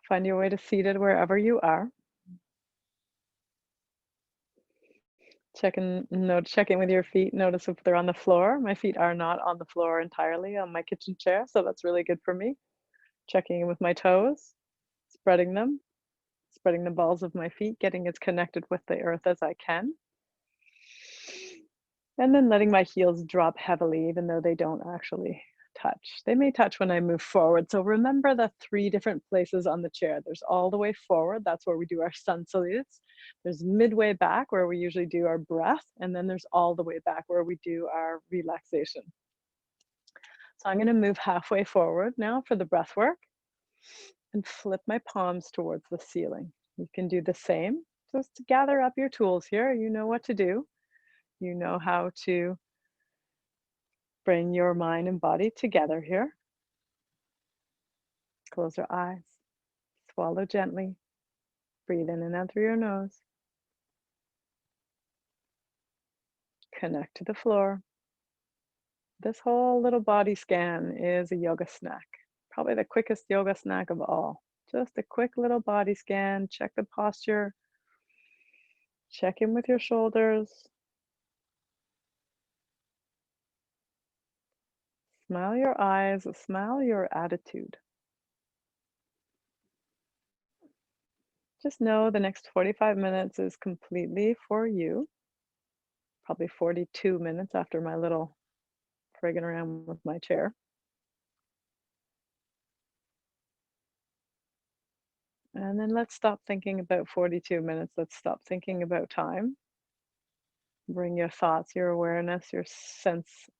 Find your way to seated wherever you are. Check in with your feet. Notice if they're on the floor. My feet are not on the floor entirely on my kitchen chair, so that's really good for me. Checking in with my toes, spreading them, spreading the balls of my feet, getting as connected with the earth as I can. And then letting my heels drop heavily, even though they don't actually touch. They may touch when I move forward. So remember the three different places on the chair. There's all the way forward, that's where we do our sun salutes. There's midway back, where we usually do our breath. And then there's all the way back, where we do our relaxation. So I'm going to move halfway forward now for the breath work and flip my palms towards the ceiling. You can do the same. Just to gather up your tools here. You know what to do. You know how to bring your mind and body together here. Close your eyes. Swallow gently. Breathe in and out through your nose. Connect to the floor. This whole little body scan is a yoga snack. Probably the quickest yoga snack of all. Just a quick little body scan. Check the posture. Check in with your shoulders. Smile your eyes. Smile your attitude. Just know the next 45 minutes is completely for you. Probably 42 minutes after my little frigging around with my chair. And then let's stop thinking about 42 minutes. Let's stop thinking about time. Bring your thoughts, your awareness, your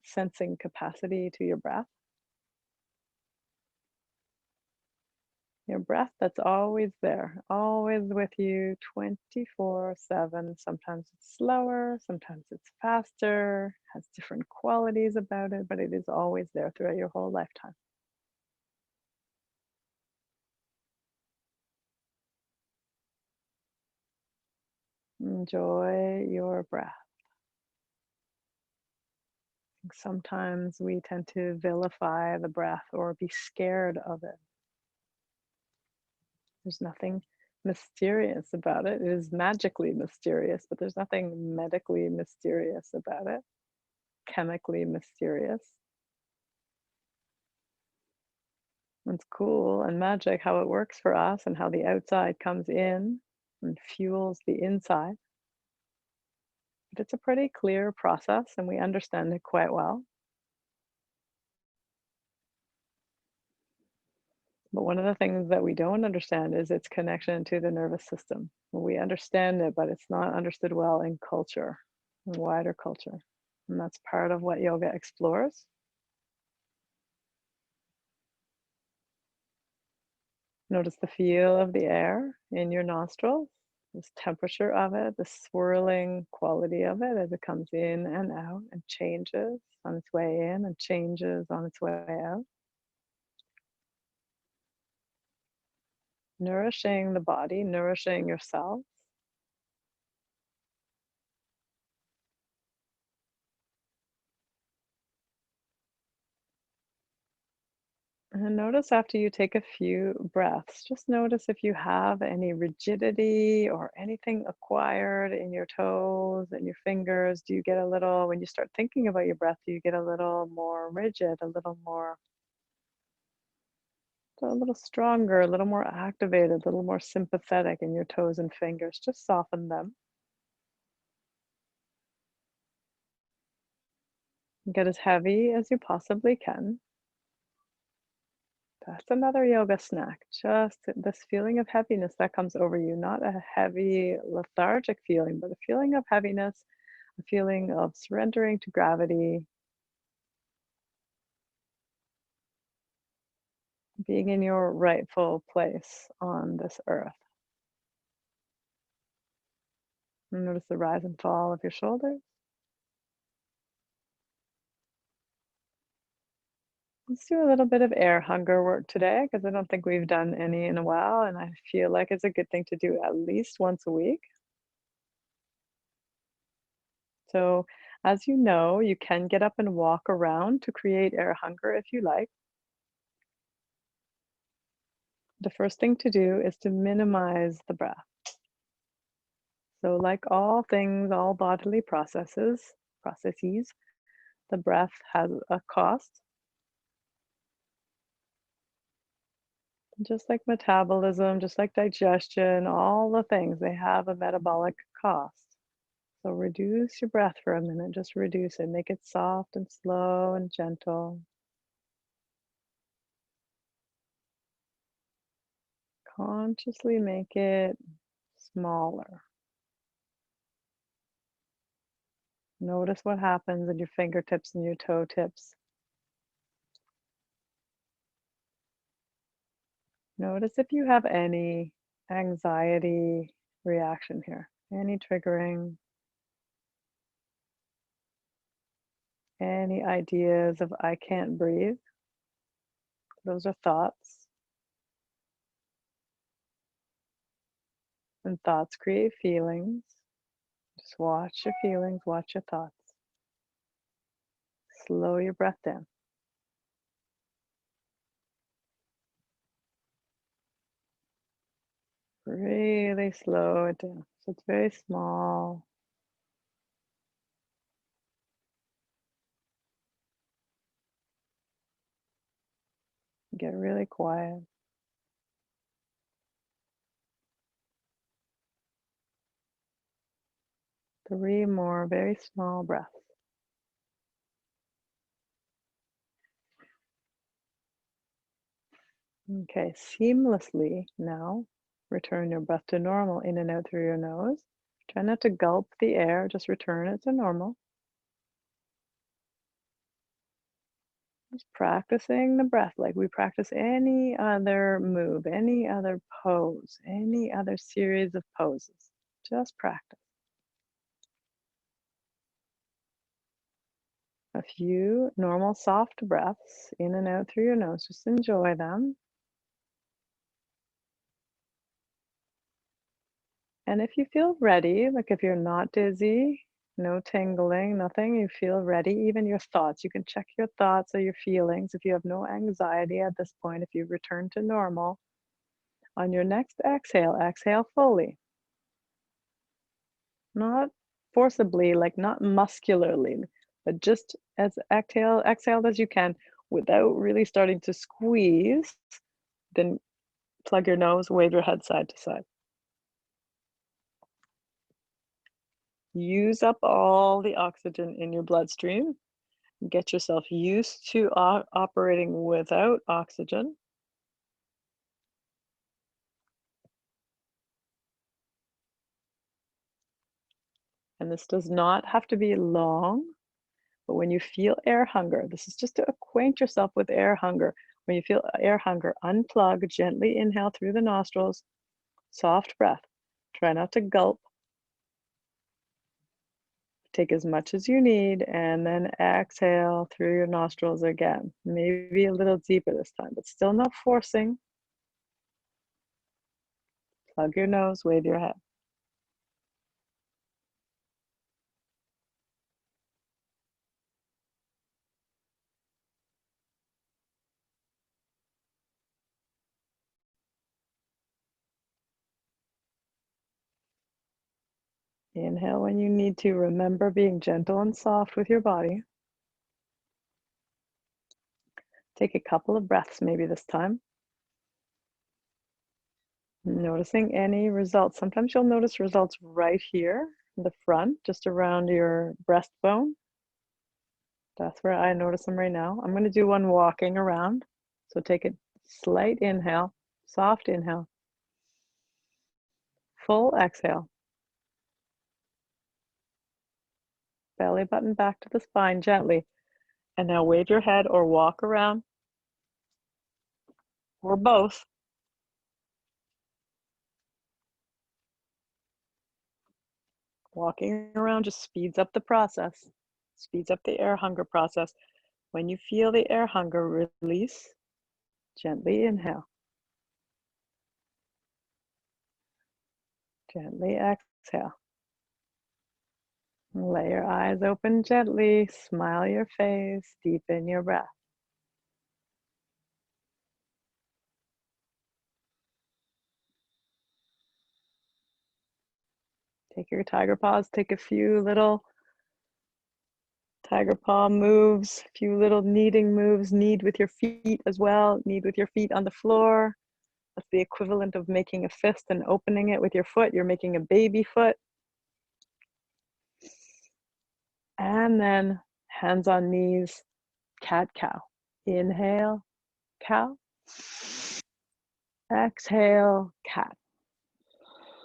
sensing capacity to your breath. Your breath that's always there, always with you 24/7. Sometimes it's slower, sometimes it's faster, has different qualities about it, but it is always there throughout your whole lifetime. Enjoy your breath. Sometimes we tend to vilify the breath or be scared of it. There's nothing mysterious about it. It is magically mysterious, but there's nothing medically mysterious about it, chemically mysterious. It's cool and magic how it works for us and how the outside comes in and fuels the inside. But it's a pretty clear process and we understand it quite well. But one of the things that we don't understand is its connection to the nervous system. We understand it, but it's not understood well in culture, in wider culture. And that's part of what yoga explores. Notice the feel of the air in your nostrils, this temperature of it, the swirling quality of it as it comes in and out and changes on its way in and changes on its way out. Nourishing the body, nourishing yourself. And notice after you take a few breaths, just notice if you have any rigidity or anything acquired in your toes and your fingers. Do you get a little, when you start thinking about your breath, do you get a little more rigid, a little stronger, a little more activated, a little more sympathetic in your toes and fingers? Just soften them. Get as heavy as you possibly can. That's another yoga snack. Just this feeling of heaviness that comes over you, not a heavy, lethargic feeling, but a feeling of heaviness, a feeling of surrendering to gravity, being in your rightful place on this earth. And notice the rise and fall of your shoulders. Let's do a little bit of air hunger work today because I don't think we've done any in a while, and I feel like it's a good thing to do at least once a week. So, as you know, you can get up and walk around to create air hunger if you like. The first thing to do is to minimize the breath. So like all things, all bodily processes, the breath has a cost. Just like metabolism, just like digestion, all the things, they have a metabolic cost. So reduce your breath for a minute, just reduce it. Make it soft and slow and gentle. Consciously make it smaller. Notice what happens in your fingertips and your toe tips. Notice if you have any anxiety reaction here, any triggering, any ideas of I can't breathe. Those are thoughts. And thoughts create feelings. Just watch your feelings, watch your thoughts. Slow your breath down. Really slow it down. So it's very small. Get really quiet. 3 more very small breaths. Okay, seamlessly now return your breath to normal in and out through your nose. Try not to gulp the air, just return it to normal. Just practicing the breath like we practice any other move, any other pose, any other series of poses. Just practice. A few normal soft breaths in and out through your nose. Just enjoy them. And if you feel ready, like if you're not dizzy, no tingling, nothing, you feel ready, even your thoughts, you can check your thoughts or your feelings. If you have no anxiety at this point, if you return to normal, on your next exhale, exhale fully. Not forcibly, like not muscularly, but just as exhaled as you can without really starting to squeeze. Then plug your nose, wave your head side to side. Use up all the oxygen in your bloodstream. Get yourself used to operating without oxygen. And this does not have to be long, but when you feel air hunger, this is just to acquaint yourself with air hunger. When you feel air hunger, unplug, gently inhale through the nostrils, soft breath. Try not to gulp. Take as much as you need and then exhale through your nostrils again. Maybe a little deeper this time, but still no forcing. Plug your nose, wave your head. Inhale when you need to. Remember being gentle and soft with your body. Take a couple of breaths maybe this time. Noticing any results. Sometimes you'll notice results right here in the front, just around your breastbone. That's where I notice them right now. I'm going to do one walking around. So take a slight inhale, soft inhale, full exhale. Belly button back to the spine gently. And now wave your head or walk around, or both. Walking around just speeds up the process, speeds up the air hunger process. When you feel the air hunger release, gently inhale. Gently exhale. Let your eyes open gently, smile your face, deepen your breath. Take your tiger paws, take a few little tiger paw moves, a few little kneading moves, knead with your feet as well, knead with your feet on the floor. That's the equivalent of making a fist and opening it with your foot. You're making a baby foot. And then hands on knees, cat-cow. Inhale, cow. Exhale, cat.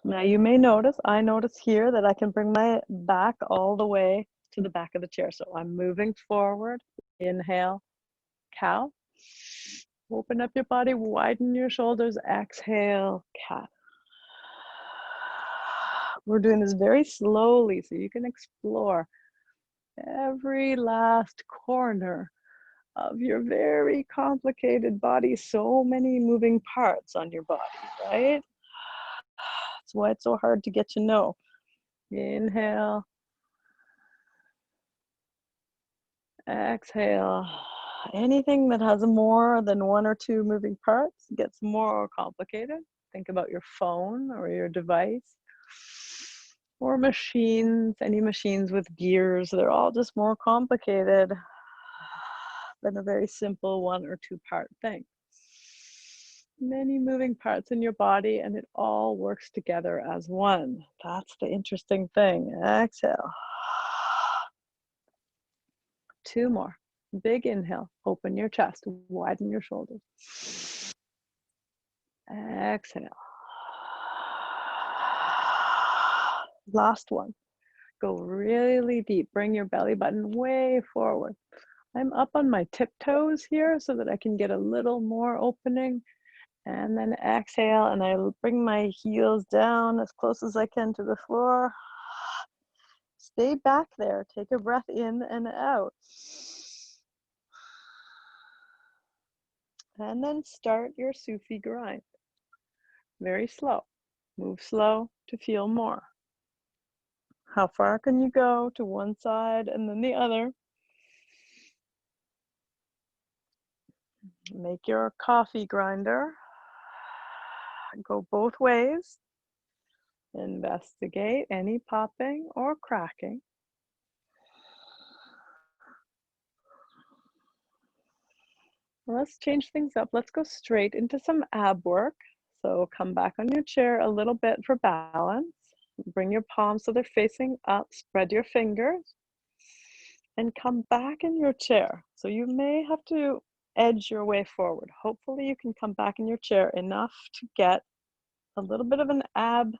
Now you may notice, I notice here that I can bring my back all the way to the back of the chair. So I'm moving forward. Inhale, cow. Open up your body, widen your shoulders. Exhale, cat. We're doing this very slowly so you can explore every last corner of your very complicated body. So many moving parts on your body, right? That's why it's so hard to get to know. Inhale. Exhale. Anything that has more than one or two moving parts gets more complicated. Think about your phone or your device or machines, any machines with gears. They're all just more complicated than a very simple one or two part thing. Many moving parts in your body and it all works together as one. That's the interesting thing. Exhale. Two more. Big inhale. Open your chest. Widen your shoulders. Exhale. Last one. Go really deep. Bring your belly button way forward. I'm up on my tiptoes here so that I can get a little more opening. And then exhale, and I bring my heels down as close as I can to the floor. Stay back there. Take a breath in and out. And then start your Sufi grind. Very slow. Move slow to feel more. How far can you go to one side and then the other? Make your coffee grinder. Go both ways. Investigate any popping or cracking. Let's change things up. Let's go straight into some ab work. So come back on your chair a little bit for balance. Bring your palms so they're facing up. Spread your fingers. And come back in your chair. So you may have to edge your way forward. Hopefully you can come back in your chair enough to get a little bit of an ab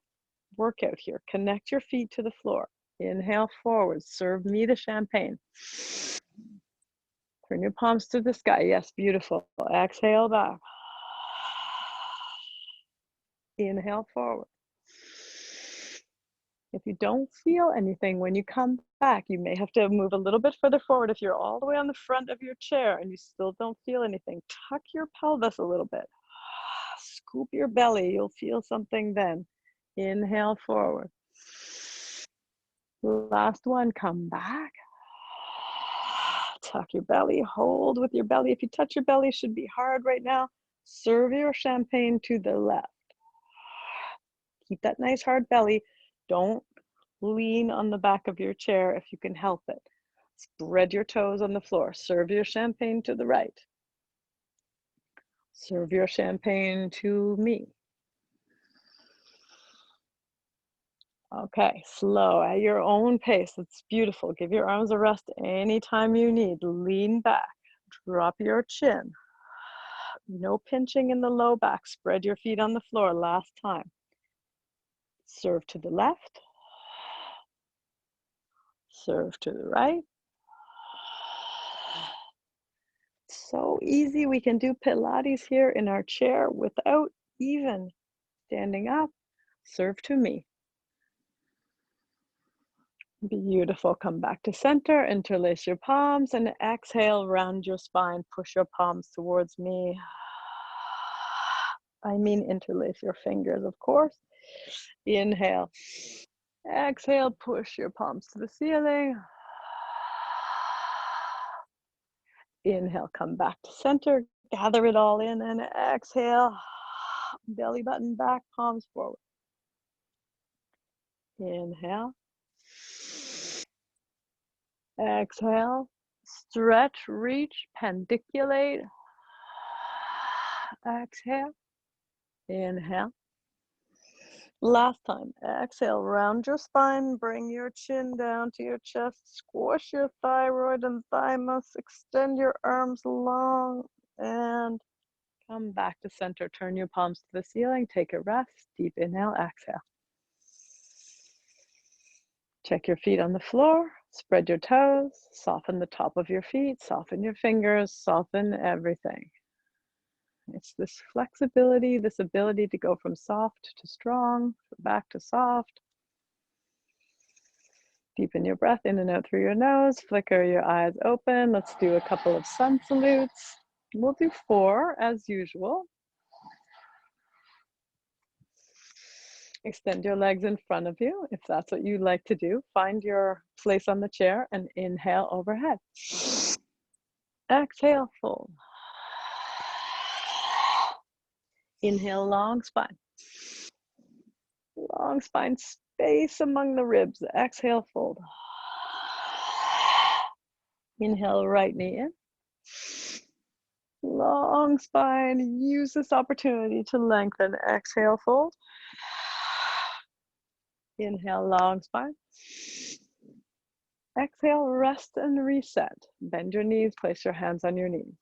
workout here. Connect your feet to the floor. Inhale forward. Serve me the champagne. Turn your palms to the sky. Yes, beautiful. Exhale back. Inhale forward. If you don't feel anything when you come back, you may have to move a little bit further forward. If you're all the way on the front of your chair and you still don't feel anything, tuck your pelvis a little bit. Scoop your belly. You'll feel something then. Inhale forward. Last one, come back. Tuck your belly, hold with your belly. If you touch your belly, it should be hard right now. Serve your champagne to the left. Keep that nice hard belly. Don't lean on the back of your chair if you can help it. Spread your toes on the floor. Serve your champagne to the right. Serve your champagne to me. Okay, slow at your own pace. It's beautiful. Give your arms a rest anytime you need. Lean back. Drop your chin. No pinching in the low back. Spread your feet on the floor. Last time. Serve to the left. Serve to the right. So easy. We can do Pilates here in our chair without even standing up. Serve to me. Beautiful. Come back to center. Interlace your palms and exhale. Round your spine. Push your palms towards me. I mean interlace your fingers, of course. Inhale. Exhale. Push your palms to the ceiling. Inhale. Come back to center. Gather it all in and exhale. Belly button back, palms forward. Inhale. Exhale. Stretch, reach, pandiculate. Exhale. Inhale. Last time. Exhale, round your spine, bring your chin down to your chest, squish your thyroid and thymus, extend your arms long, and come back to center. Turn your palms to the ceiling, take a rest, deep inhale, exhale. Check your feet on the floor, spread your toes, soften the top of your feet, soften your fingers, soften everything. It's this flexibility, this ability to go from soft to strong, back to soft. Deepen your breath in and out through your nose, flicker your eyes open. Let's do a couple of sun salutes. We'll do 4 as usual. Extend your legs in front of you if that's what you like to do. Find your place on the chair and inhale overhead. Exhale, fold. Inhale, long spine. Long spine, space among the ribs. Exhale, fold. Inhale, right knee in. Long spine, use this opportunity to lengthen. Exhale, fold. Inhale, long spine. Exhale, rest and reset. Bend your knees, place your hands on your knees.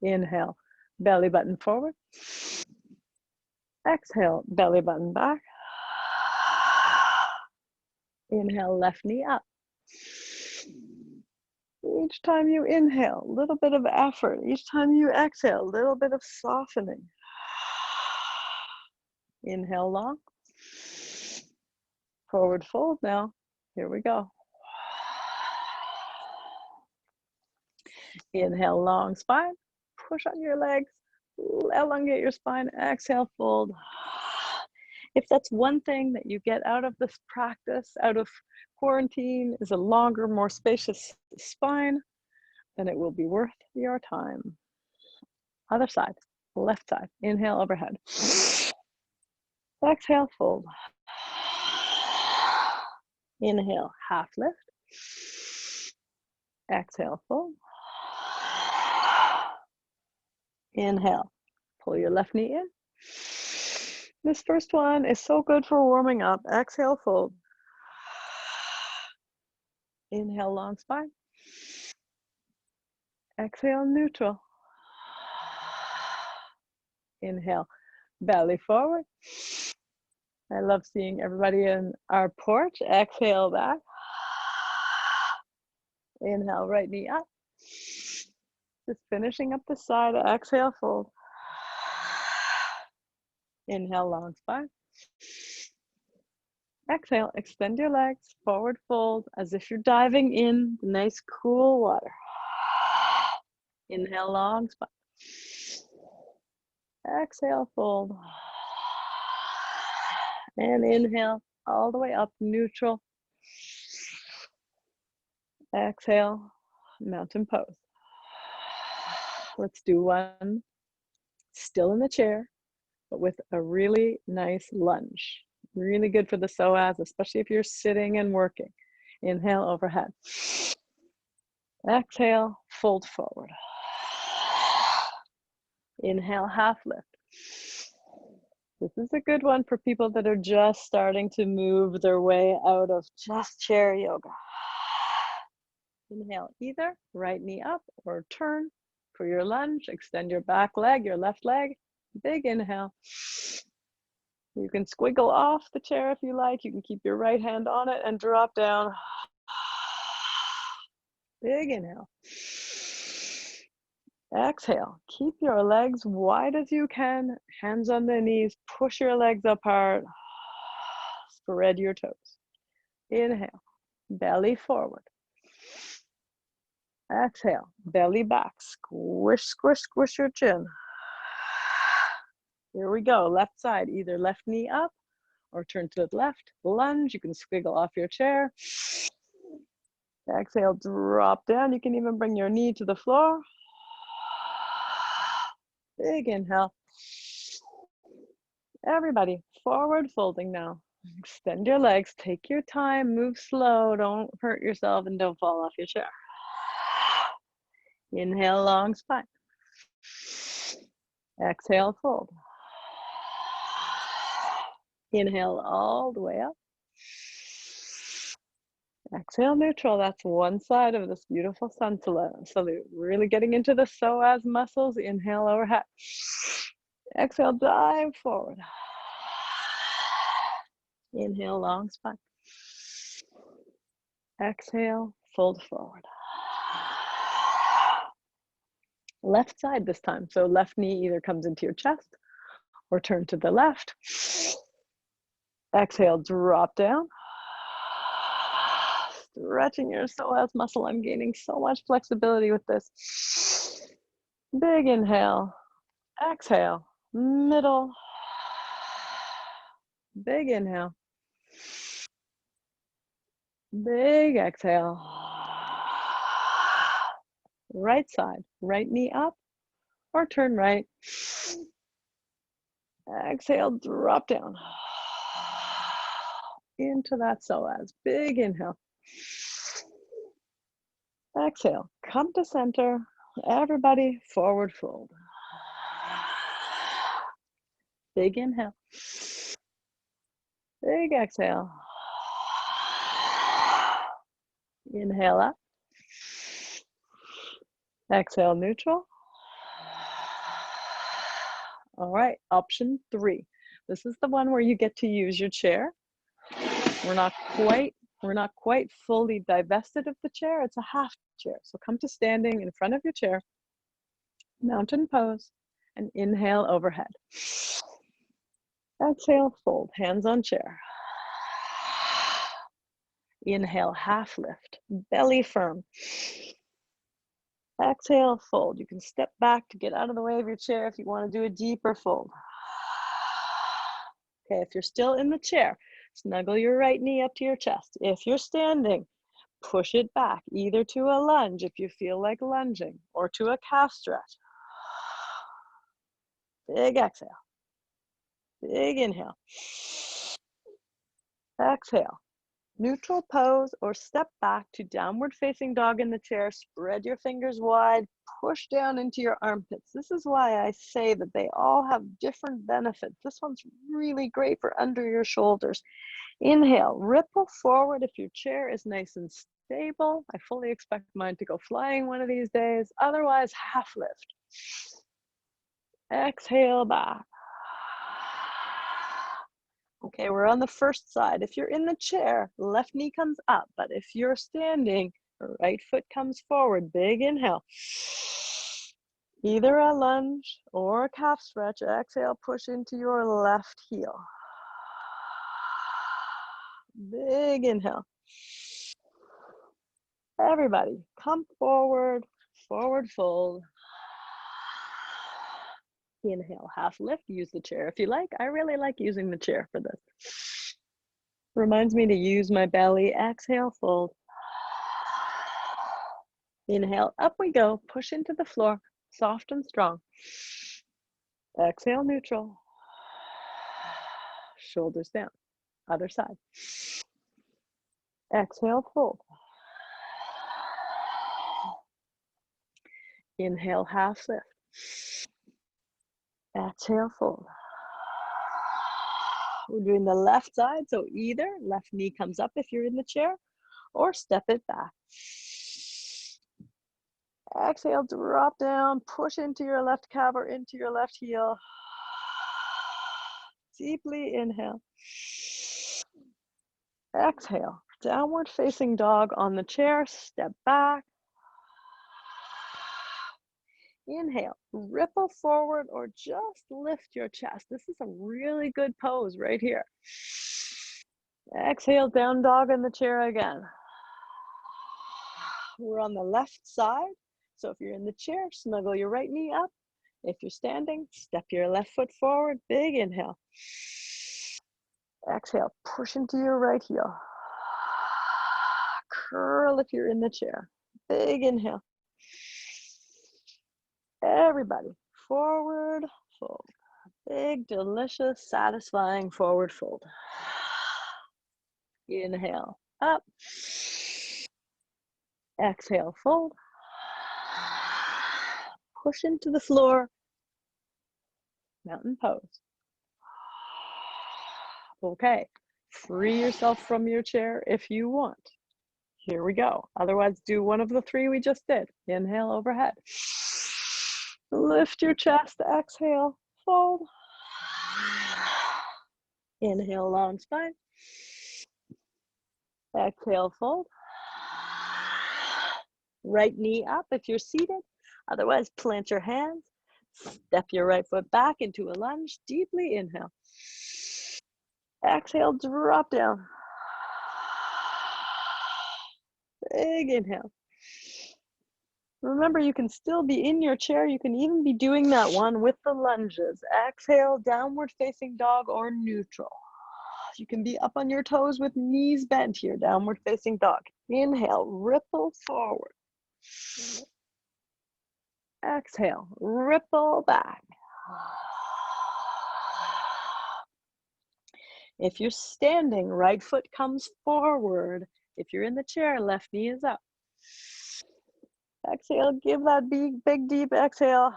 Inhale, belly button forward. Exhale, belly button back. Inhale, left knee up. Each time you inhale, a little bit of effort. Each time you exhale, a little bit of softening. Inhale long. Forward fold now. Here we go. Inhale, long spine. Push on your legs. Elongate your spine. Exhale, fold. If that's one thing that you get out of this practice, out of quarantine, is a longer, more spacious spine, then it will be worth your time. Other side, left side. Inhale, overhead. Exhale, fold. Inhale, half lift. Exhale, fold. Inhale, pull your left knee in. This first one is so good for warming up. Exhale, fold. Inhale, long spine. Exhale, neutral. Inhale, belly forward. I love seeing everybody in our porch. Exhale back. Inhale, right knee up. Just finishing up the side. Exhale, fold. Inhale, long spine. Exhale, extend your legs, forward fold, as if you're diving in the nice cool water. Inhale, long spine. Exhale, fold. And inhale, all the way up, neutral. Exhale, mountain pose. Let's do one still in the chair, but with a really nice lunge. Really good for the psoas, especially if you're sitting and working. Inhale, overhead. Exhale, fold forward. Inhale, half lift. This is a good one for people that are just starting to move their way out of just chair yoga. Inhale, either right knee up or turn for your lunge. Extend your back leg, your left leg. Big inhale. You can squiggle off the chair if you like. You can keep your right hand on it and drop down. Big inhale. Exhale. Keep your legs wide as you can. Hands on the knees. Push your legs apart. Spread your toes. Inhale. Belly forward. Exhale. Belly back. Squish, squish, squish your chin. Here we go. Left side. Either left knee up or turn to the left. Lunge. You can squiggle off your chair. Exhale. Drop down. You can even bring your knee to the floor. Big inhale. Everybody, forward folding now. Extend your legs, take your time, move slow, don't hurt yourself and don't fall off your chair. Inhale, long spine. Exhale, fold. Inhale all the way up. Exhale, neutral. That's one side of this beautiful sun salute. Really getting into the psoas muscles. Inhale, overhead. Exhale, dive forward. Inhale, long spine. Exhale, fold forward. Left side this time. So left knee either comes into your chest or turn to the left. Exhale, drop down. Stretching your psoas muscle. I'm gaining so much flexibility with this. Big inhale. Exhale, middle. Big inhale. Big exhale. Right side, right knee up or turn right. Exhale, drop down into that psoas. Big inhale. Exhale, come to center. Everybody, forward fold. Big inhale. Big exhale. Inhale up. Exhale, neutral. All right, option 3. This is the one where you get to use your chair. We're not quite fully divested of the chair. It's a half chair. So come to standing in front of your chair, mountain pose, and inhale overhead. Exhale, fold, hands on chair. Inhale, half lift, belly firm. Exhale, fold. You can step back to get out of the way of your chair if you want to do a deeper fold. Okay, if you're still in the chair, snuggle your right knee up to your chest. If you're standing, push it back, either to a lunge if you feel like lunging, or to a calf stretch. Big exhale. Big inhale. Exhale. Neutral pose or step back to downward facing dog in the chair. Spread your fingers wide, push down into your armpits. This is why I say that they all have different benefits. This one's really great for under your shoulders. Inhale, ripple forward if your chair is nice and stable. I fully expect mine to go flying one of these days. Otherwise, half lift. Exhale back. Okay, we're on the first side. If you're in the chair, left knee comes up, but if you're standing, right foot comes forward. Big inhale. Either a lunge or a calf stretch. Exhale, push into your left heel. Big inhale. Everybody, come forward, forward fold. Inhale, half lift, use the chair if you like. I really like using the chair for this. Reminds me to use my belly. Exhale, fold. Inhale, up we go. Push into the floor, soft and strong. Exhale, neutral. Shoulders down. Other side. Exhale, fold. Inhale, half lift. Exhale, fold. We're doing the left side, so either left knee comes up if you're in the chair, or step it back. Exhale, drop down, push into your left calf or into your left heel. Deeply inhale. Exhale, downward facing dog on the chair, step back. Inhale, ripple forward or just lift your chest. This is a really good pose right here. Exhale, down dog in the chair again. We're on the left side. So if you're in the chair, snuggle your right knee up. If you're standing, step your left foot forward. Big inhale. Exhale, push into your right heel. Curl if you're in the chair. Big inhale. Everybody, forward fold. Big, delicious, satisfying forward fold. Inhale, up. Exhale, fold. Push into the floor. Mountain pose. Okay, free yourself from your chair if you want. Here we go. Otherwise, do one of the three we just did. Inhale, overhead. Lift your chest, exhale, fold. Inhale, long spine. Exhale, fold. Right knee up if you're seated. Otherwise, plant your hands. Step your right foot back into a lunge. Deeply inhale. Exhale, drop down. Big inhale. Remember, you can still be in your chair. You can even be doing that one with the lunges. Exhale, downward facing dog or neutral. You can be up on your toes with knees bent here, downward facing dog. Inhale, ripple forward. Exhale, ripple back. If you're standing, right foot comes forward. If you're in the chair, left knee is up. Exhale, give that big deep exhale.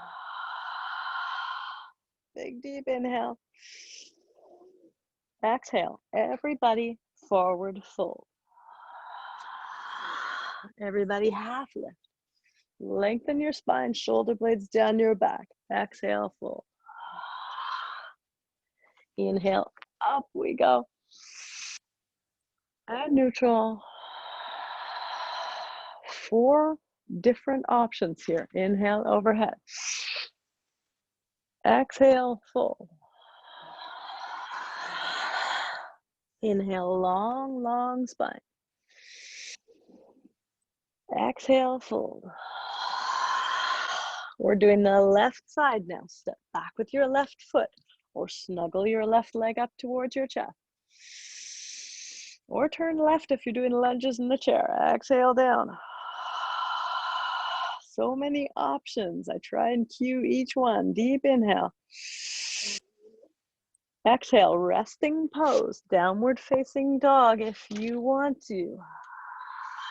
Big deep inhale. Exhale, everybody forward fold. Everybody half lift. Lengthen your spine, shoulder blades down your back. Exhale, fold. Inhale, up we go. And neutral. 4 different options here. Inhale, overhead. Exhale, fold. Inhale, long, long spine. Exhale, fold. We're doing the left side now. Step back with your left foot or snuggle your left leg up towards your chest. Or turn left if you're doing lunges in the chair. Exhale down. So many options. I try and cue each one. Deep inhale. Exhale, resting pose, downward facing dog if you want to.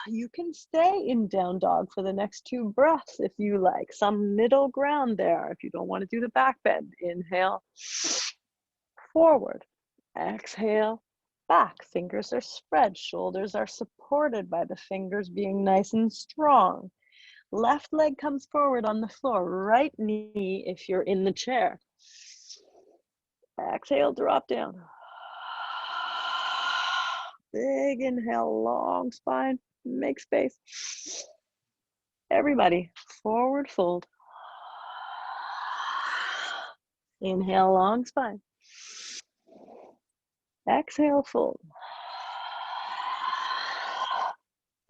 You can stay in down dog for the next 2 breaths if you like. Some middle ground there if you don't want to do the back bend. Inhale, forward. Exhale, back. Fingers are spread. Shoulders are supported by the fingers being nice and strong. Left leg comes forward on the floor. Right knee if you're in the chair. Exhale, drop down. Big inhale, long spine, make space. Everybody, forward fold. Inhale, long spine. Exhale, fold.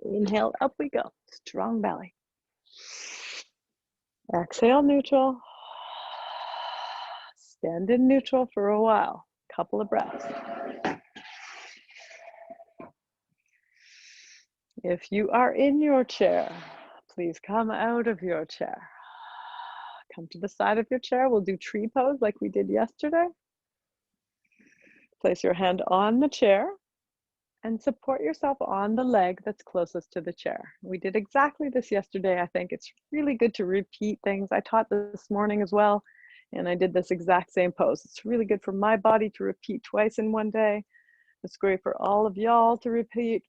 Inhale, up we go. Strong belly. Exhale, neutral. Stand in neutral for a while. Couple of breaths. If you are in your chair, please come out of your chair. Come to the side of your chair. We'll do tree pose like we did yesterday. Place your hand on the chair and support yourself on the leg that's closest to the chair. We did exactly this yesterday. I think it's really good to repeat things. I taught this morning as well, and I did this exact same pose. It's really good for my body to repeat twice in one day. It's great for all of y'all to repeat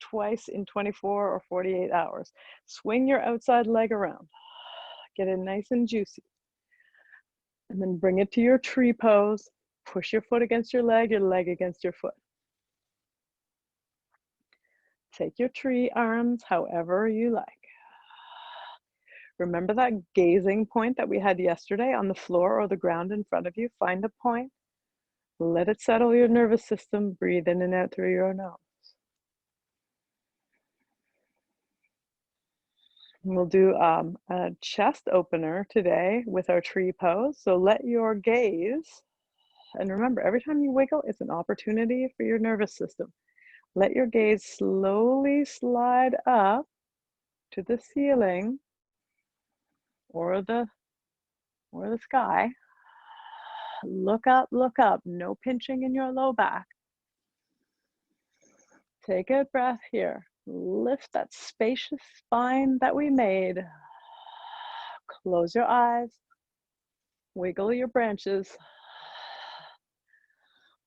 twice in 24 or 48 hours. Swing your outside leg around. Get it nice and juicy. And then bring it to your tree pose. Push your foot against your leg against your foot. Take your tree arms however you like. Remember that gazing point that we had yesterday on the floor or the ground in front of you? Find a point. Let it settle your nervous system. Breathe in and out through your nose. We'll do a chest opener today with our tree pose. So let your gaze, and remember, every time you wiggle, it's an opportunity for your nervous system. Let your gaze slowly slide up to the ceiling or the sky. Look up, no pinching in your low back. Take a breath here. Lift that spacious spine that we made. Close your eyes. Wiggle your branches.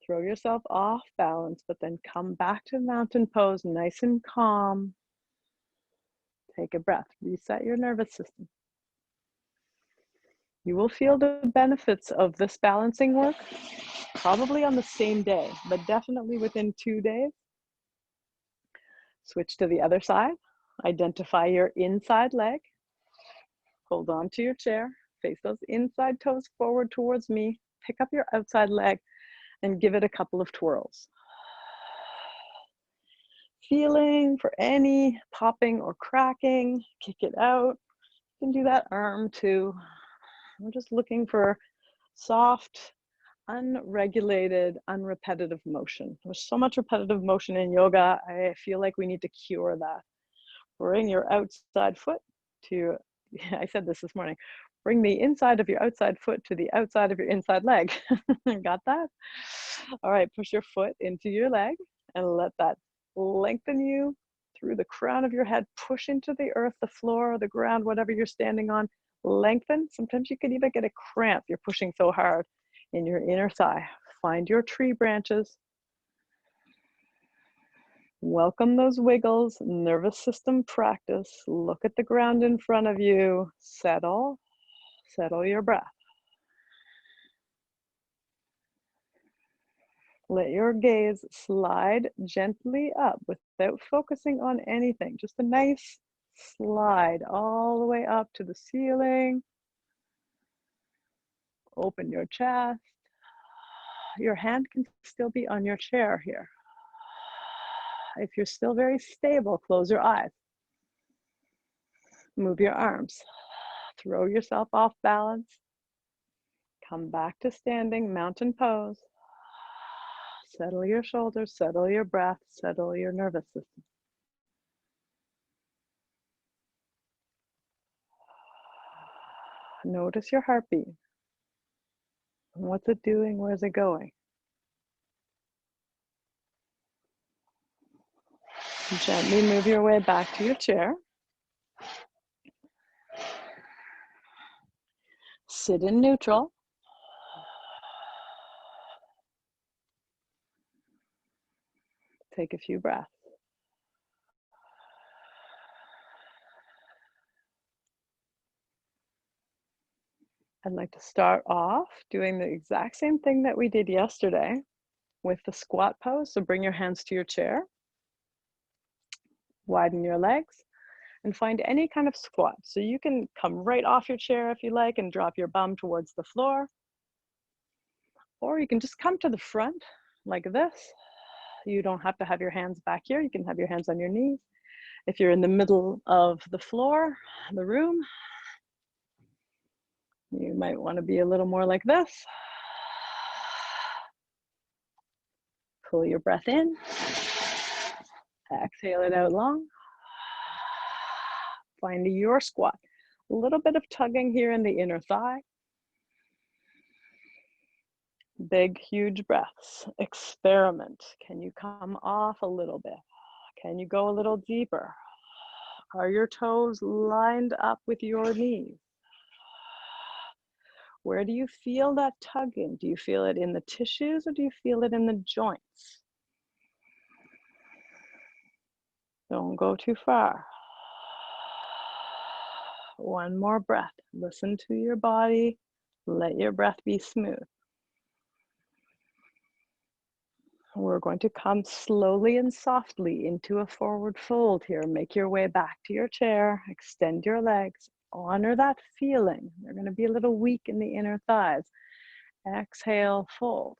Throw yourself off balance, but then come back to mountain pose, nice and calm. Take a breath. Reset your nervous system. You will feel the benefits of this balancing work probably on the same day, but definitely within 2 days. Switch to the other side. Identify your inside leg. Hold on to your chair. Face those inside toes forward towards me. Pick up your outside leg and give it a couple of twirls. Feeling for any popping or cracking, kick it out. You can do that arm too. I'm just looking for soft, unregulated, unrepetitive motion. There's so much repetitive motion in yoga. I feel like we need to cure that. Bring your outside foot to, I said this morning, bring the inside of your outside foot to the outside of your inside leg. Got that? All right, push your foot into your leg and let that lengthen you through the crown of your head. Push into the earth, the floor, the ground, whatever you're standing on. Lengthen. Sometimes you could even get a cramp. You're pushing so hard in your inner thigh. Find your tree branches. Welcome those wiggles, nervous system practice. Look at the ground in front of you. Settle your breath. Let your gaze slide gently up without focusing on anything. Just a nice slide all the way up to the ceiling. Open your chest. Your hand can still be on your chair here. If you're still very stable, close your eyes. Move your arms. Throw yourself off balance. Come back to standing, mountain pose. Settle your shoulders, settle your breath, settle your nervous system. Notice your heartbeat. What's it doing? Where's it going? Gently move your way back to your chair. Sit in neutral. Take a few breaths. I'd like to start off doing the exact same thing that we did yesterday with the squat pose. So bring your hands to your chair. Widen your legs and find any kind of squat. So you can come right off your chair if you like and drop your bum towards the floor. Or you can just come to the front like this. You don't have to have your hands back here. You can have your hands on your knees. If you're in the middle of the floor, the room, you might want to be a little more like this. Pull your breath in. Exhale it out long. Find your squat. A little bit of tugging here in the inner thigh. Big, huge breaths. Experiment. Can you come off a little bit? Can you go a little deeper? Are your toes lined up with your knees? Where do you feel that tugging? Do you feel it in the tissues or do you feel it in the joints? Don't go too far. One more breath. Listen to your body. Let your breath be smooth. We're going to come slowly and softly into a forward fold here. Make your way back to your chair. Extend your legs. Honor that feeling. They're going to be a little weak in the inner thighs. Exhale, fold.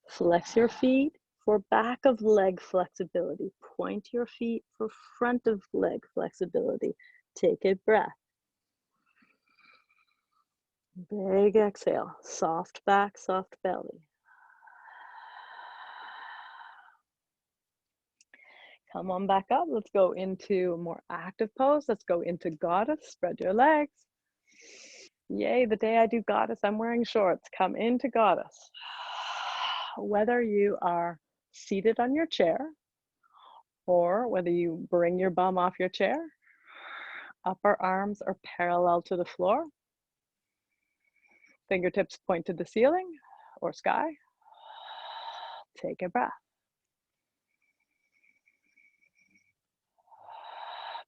Flex your feet for back of leg flexibility. Point your feet for front of leg flexibility. Take a breath. Big exhale. Soft back, soft belly. Come on back up. Let's go into a more active pose. Let's go into goddess. Spread your legs. Yay, the day I do goddess, I'm wearing shorts. Come into goddess. Whether you are seated on your chair, or whether you bring your bum off your chair, upper arms are parallel to the floor. Fingertips point to the ceiling or sky. Take a breath.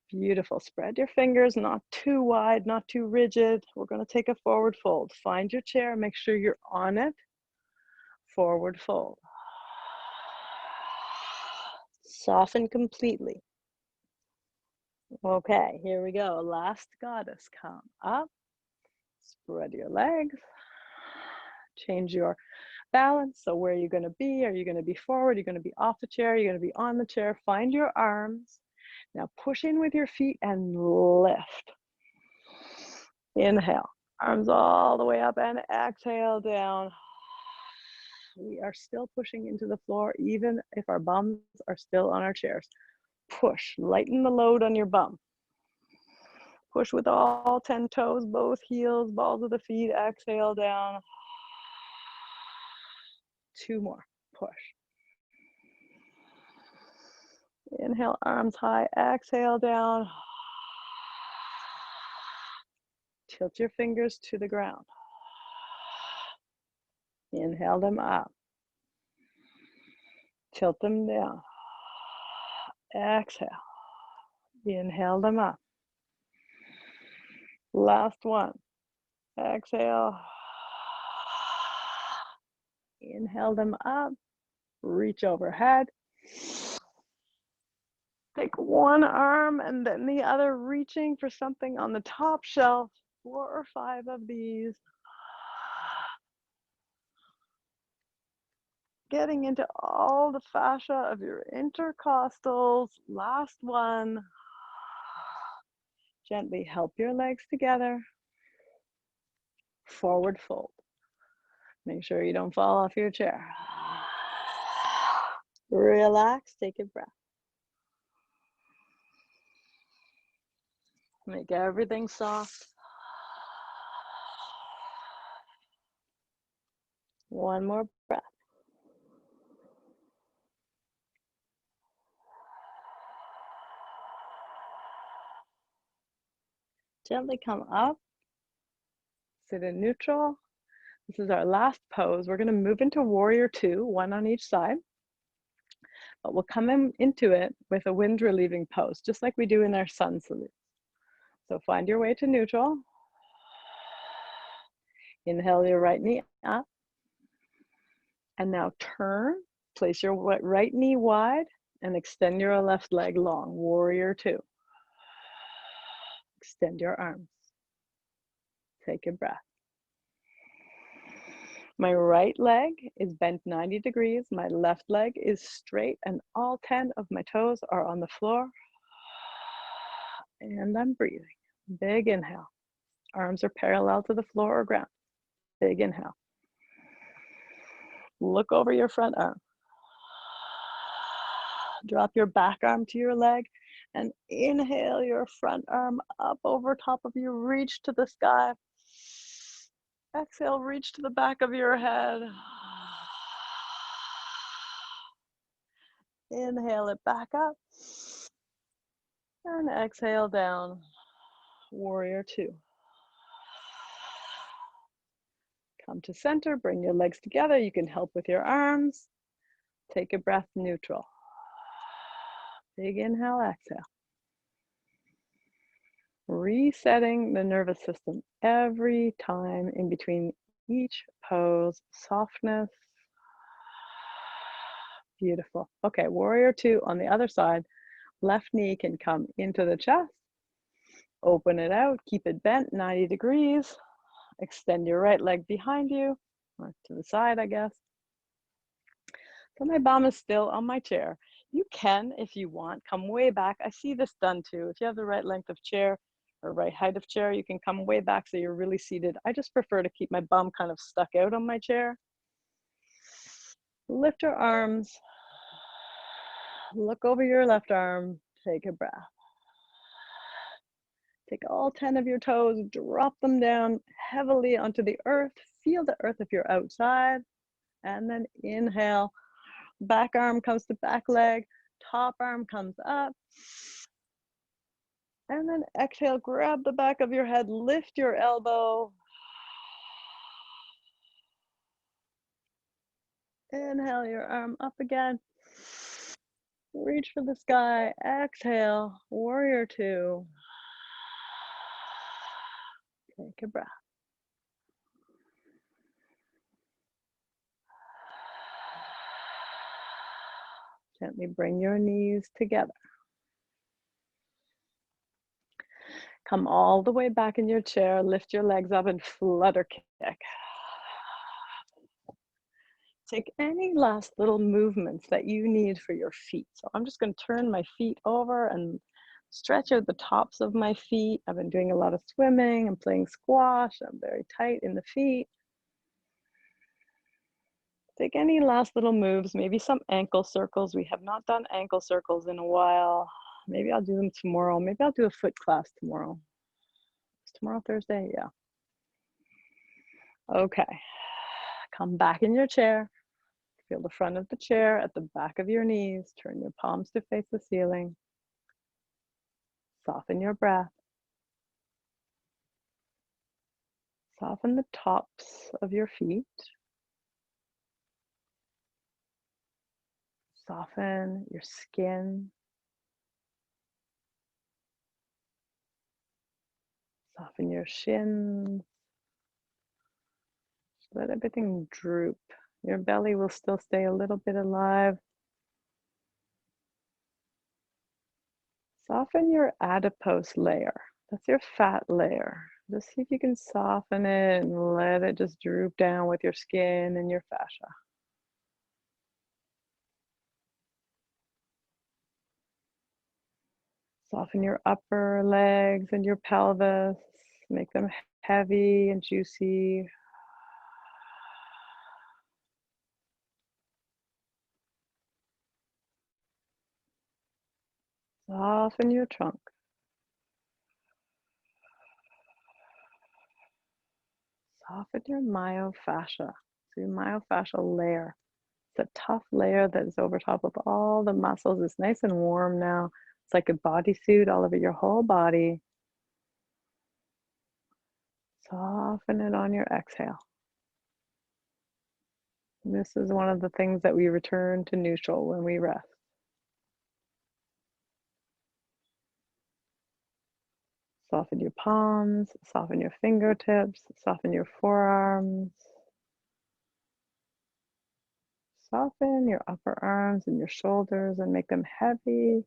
Beautiful. Spread your fingers, not too wide, not too rigid. We're going to take a forward fold. Find your chair, make sure you're on it. Forward fold. Soften completely. Okay, here we go. Last goddess. Come up. Spread your legs. Change your balance. So where are you going to be? Are you going to be forward? Are you going to be off the chair? Are you going to be on the chair? Find your arms. Now push in with your feet and lift. Inhale. Arms all the way up and exhale down. We are still pushing into the floor even if our bums are still on our chairs. Push. Lighten the load on your bum. Push with all 10 toes, both heels, balls of the feet. Exhale down. 2 more. Push. Inhale, arms high. Exhale down. Tilt your fingers to the ground. Inhale them up. Tilt them down. Exhale. Inhale them up. Last one. Exhale. Inhale them up. Reach overhead. Take one arm and then the other, reaching for something on the top shelf. 4 or 5 of these. Getting into all the fascia of your intercostals. Last one. Gently help your legs together. Forward fold. Make sure you don't fall off your chair. Relax, take a breath. Make everything soft. One more breath. Gently come up. Sit in neutral. This is our last pose. We're going to move into warrior 2, one on each side. But we'll come into it with a wind relieving pose, just like we do in our sun salute. So find your way to neutral. Inhale your right knee up. And now turn, place your right knee wide and extend your left leg long, warrior 2. Extend your arms. Take a breath. My right leg is bent 90 degrees. My left leg is straight and all 10 of my toes are on the floor. And I'm breathing. Big inhale. Arms are parallel to the floor or ground. Big inhale. Look over your front arm. Drop your back arm to your leg and inhale your front arm up over top of you. Reach to the sky. Exhale, reach to the back of your head. Inhale it back up. And exhale down. Warrior 2. Come to center, bring your legs together. You can help with your arms. Take a breath, neutral. Big inhale, exhale. Resetting the nervous system every time in between each pose. Softness. Beautiful. Okay, warrior 2 on the other side. Left knee can come into the chest. Open it out, keep it bent 90 degrees. Extend your right leg behind you, or to the side, I guess. So my bum is still on my chair. You can, if you want, come way back. I see this done too. If you have the right length of chair or right height of chair, you can come way back so you're really seated. I just prefer to keep my bum kind of stuck out on my chair. Lift your arms. Look over your left arm. Take a breath. Take all 10 of your toes, drop them down heavily onto the earth. Feel the earth if you're outside. And then inhale, Back arm comes to back leg, top arm comes up. And then exhale, grab the back of your head, lift your elbow. Inhale your arm up again. Reach for the sky. Exhale, warrior two. Take a breath. Gently bring your knees together. Come all the way back in your chair, lift your legs up and flutter kick. Take any last little movements that you need for your feet. So I'm just going to turn my feet over and stretch out the tops of my feet. I've been doing a lot of swimming and playing squash. I'm very tight in the feet. Take any last little moves, maybe some ankle circles. We have not done ankle circles in a while. Maybe I'll do them tomorrow. Maybe I'll do a foot class tomorrow. Is tomorrow Thursday? Yeah. Okay. Come back in your chair. Feel the front of the chair at the back of your knees. Turn your palms to face the ceiling. Soften your breath. Soften the tops of your feet. Soften your skin. Soften your shins. Let everything droop. Your belly will still stay a little bit alive. Soften your adipose layer. That's your fat layer. Just see if you can soften it and let it just droop down with your skin and your fascia. Soften your upper legs and your pelvis. Make them heavy and juicy. Soften your trunk. Soften your myofascia. So your myofascial layer. It's a tough layer that is over top of all the muscles. It's nice and warm now. It's like a bodysuit all over your whole body. Soften it on your exhale. And this is one of the things that we return to neutral when we rest. Soften your palms, soften your fingertips, soften your forearms. Soften your upper arms and your shoulders and make them heavy.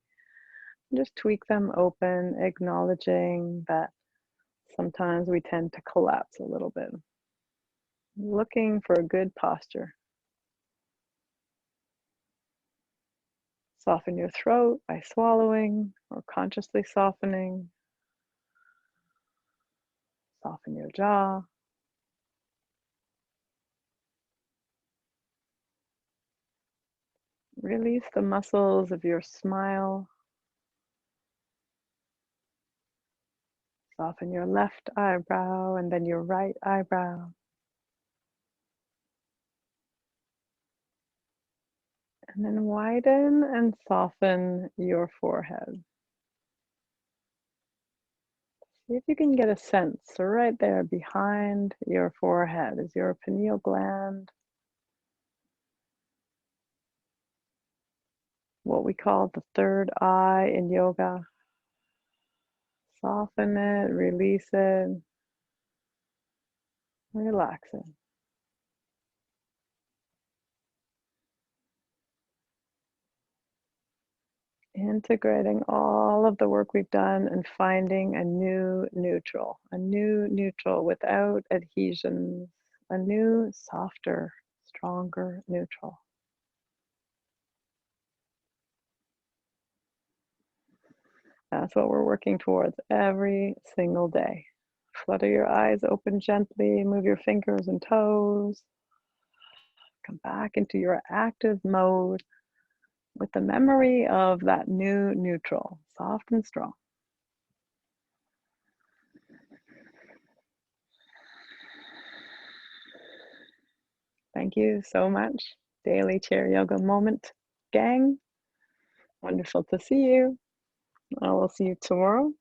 And just tweak them open, acknowledging that sometimes we tend to collapse a little bit. Looking for a good posture. Soften your throat by swallowing or consciously softening. Soften your jaw. Release the muscles of your smile. Soften your left eyebrow and then your right eyebrow. And then widen and soften your forehead. See if you can get a sense. So right there behind your forehead is your pineal gland. What we call the third eye in yoga. Soften it, release it, relax it. Integrating all of the work we've done and finding a new neutral without adhesions, a new, softer, stronger neutral. That's what we're working towards every single day. Flutter your eyes open gently, move your fingers and toes. Come back into your active mode with the memory of that new neutral, soft and strong. Thank you so much. daily chair yoga moment, gang. Wonderful to see you. I will see you tomorrow.